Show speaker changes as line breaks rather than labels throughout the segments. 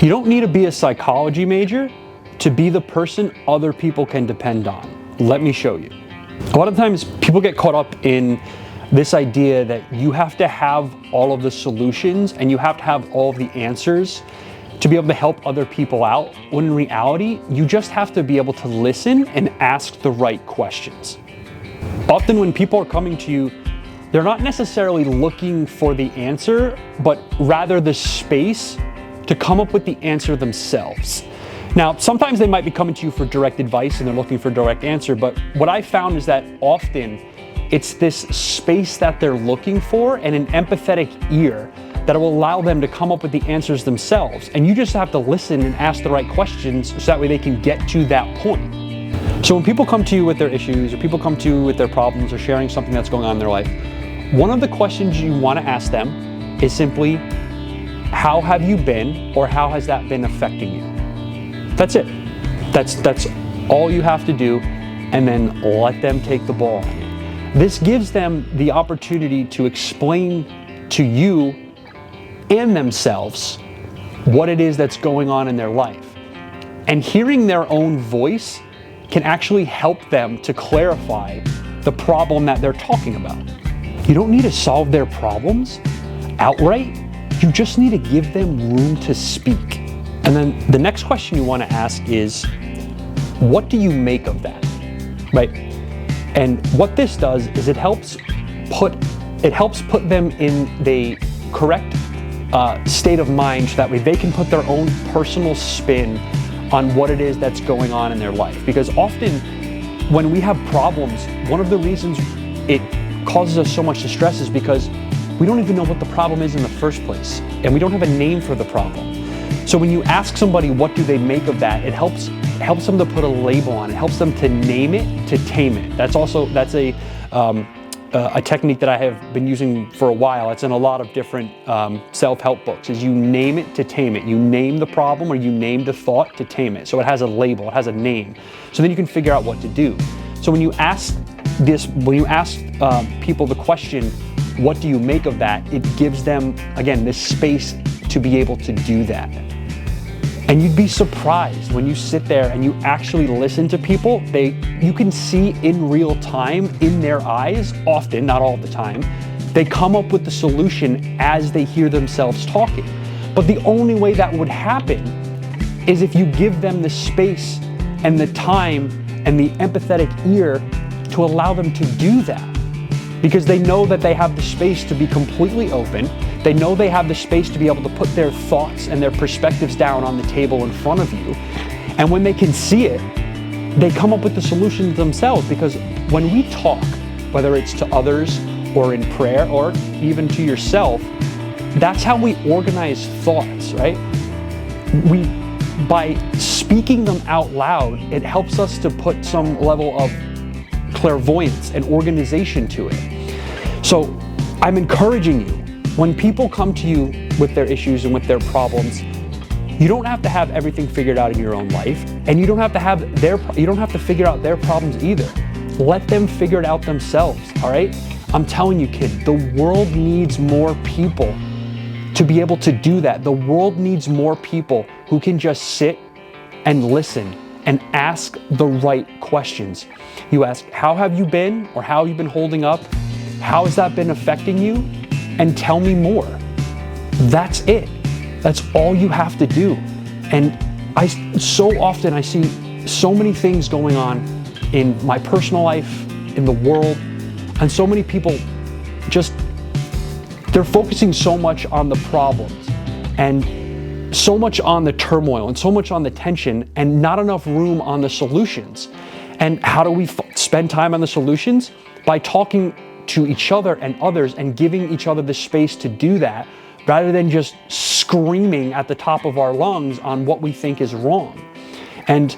You don't need to be a psychology major to be the person other people can depend on. Let me show you. A lot of times people get caught up in this idea that you have to have all of the solutions and you have to have all of the answers to be able to help other people out, when in reality, you just have to be able to listen and ask the right questions. Often when people are coming to you, they're not necessarily looking for the answer, but rather the space to come up with the answer themselves. Now, sometimes they might be coming to you for direct advice and they're looking for a direct answer, but what I found is that often it's this space that they're looking for and an empathetic ear that will allow them to come up with the answers themselves. And you just have to listen and ask the right questions so that way they can get to that point. So when people come to you with their issues, or people come to you with their problems or sharing something that's going on in their life, one of the questions you want to ask them is simply, how have you been, or how has that been affecting you? That's it. That's all you have to do, and then let them take the ball on you. This gives them the opportunity to explain to you and themselves what it is that's going on in their life. And hearing their own voice can actually help them to clarify the problem that they're talking about. You don't need to solve their problems outright. You just need to give them room to speak. And then the next question you want to ask is, what do you make of that? Right? And what this does is it helps put them in the correct state of mind so that way they can put their own personal spin on what it is that's going on in their life. Because often when we have problems, one of the reasons it causes us so much distress is because we don't even know what the problem is in the first place, and we don't have a name for the problem. So when you ask somebody what do they make of that, it helps them to put a label on it. It helps them to name it, to tame it. That's a technique that I have been using for a while. It's in a lot of different self-help books, is you name it to tame it. You name the problem, or you name the thought to tame it. So it has a label, it has a name. So then you can figure out what to do. So when you ask people the question, what do you make of that? It gives them, again, this space to be able to do that. And you'd be surprised when you sit there and you actually listen to people. You can see in real time in their eyes, often, not all the time, they come up with the solution as they hear themselves talking. But the only way that would happen is if you give them the space and the time and the empathetic ear to allow them to do that. Because they know that they have the space to be completely open. They know they have the space to be able to put their thoughts and their perspectives down on the table in front of you. And when they can see it, they come up with the solutions themselves. Because when we talk, whether it's to others or in prayer or even to yourself, that's how we organize thoughts, right? By speaking them out loud, it helps us to put some level of clairvoyance and organization to it. So I'm encouraging you, when people come to you with their issues and with their problems, you don't have to have everything figured out in your own life, and you don't have to figure out their problems either. Let them figure it out themselves, all right? I'm telling you, kid, the world needs more people to be able to do that. The world needs more people who can just sit and listen and ask the right questions. You ask, how have you been, or how have you been holding up? How has that been affecting you? And tell me more. That's it. That's all you have to do. And so often I see so many things going on in my personal life, in the world, and so many people they're focusing so much on the problems and so much on the turmoil and so much on the tension and not enough room on the solutions. And how do we spend time on the solutions? By talking to each other and others and giving each other the space to do that, rather than just screaming at the top of our lungs on what we think is wrong. And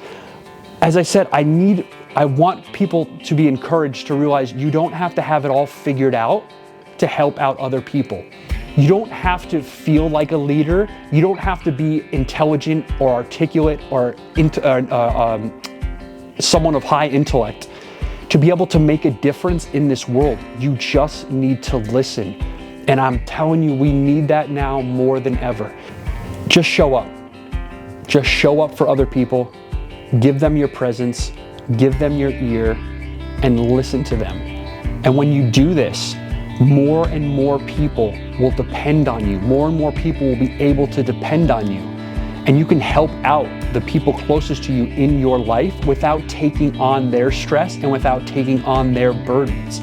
as I said, I want people to be encouraged to realize you don't have to have it all figured out to help out other people. You don't have to feel like a leader. You don't have to be intelligent or articulate or someone of high intellect to be able to make a difference in this world. You just need to listen. And I'm telling you, we need that now more than ever. Just show up. Just show up for other people, give them your presence, give them your ear, and listen to them. And when you do this, more and more people will depend on you. More and more people will be able to depend on you. And you can help out the people closest to you in your life without taking on their stress and without taking on their burdens.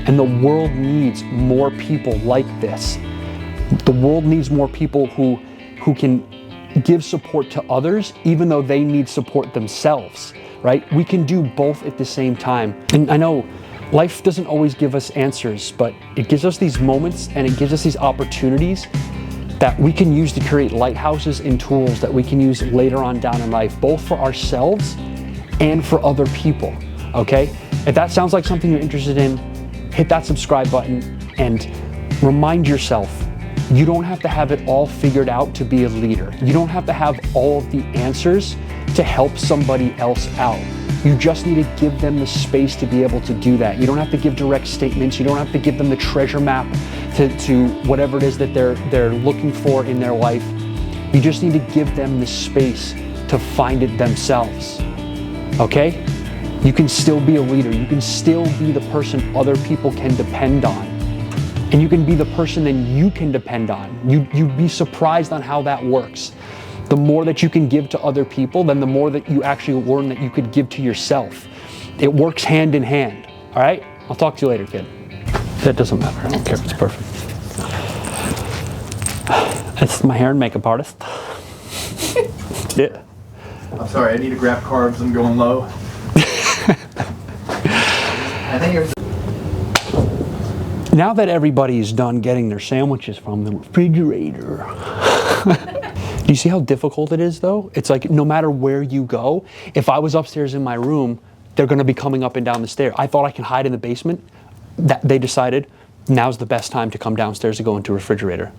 And the world needs more people like this. The world needs more people who can give support to others even though they need support themselves, right? We can do both at the same time. And I know life doesn't always give us answers, but it gives us these moments and it gives us these opportunities that we can use to create lighthouses and tools that we can use later on down in life, both for ourselves and for other people, okay? If that sounds like something you're interested in, hit that subscribe button and remind yourself, you don't have to have it all figured out to be a leader. You don't have to have all of the answers to help somebody else out. You just need to give them the space to be able to do that. You don't have to give direct statements. You don't have to give them the treasure map to whatever it is that they're looking for in their life. You just need to give them the space to find it themselves, okay? You can still be a leader. You can still be the person other people can depend on. And you can be the person that you can depend on. You'd be surprised on how that works. The more that you can give to other people, then the more that you actually learn that you could give to yourself. It works hand in hand, all right? I'll talk to you later, kid. That doesn't matter, I don't care if it's perfect. It's my hair and makeup artist. Yeah.
I'm sorry, I need to grab carbs, I'm going low. I think you're...
Now that everybody's done getting their sandwiches from the refrigerator, do you see how difficult it is though? It's like no matter where you go, if I was upstairs in my room, they're gonna be coming up and down the stairs. I thought I can hide in the basement. That they decided now's the best time to come downstairs to go into a refrigerator.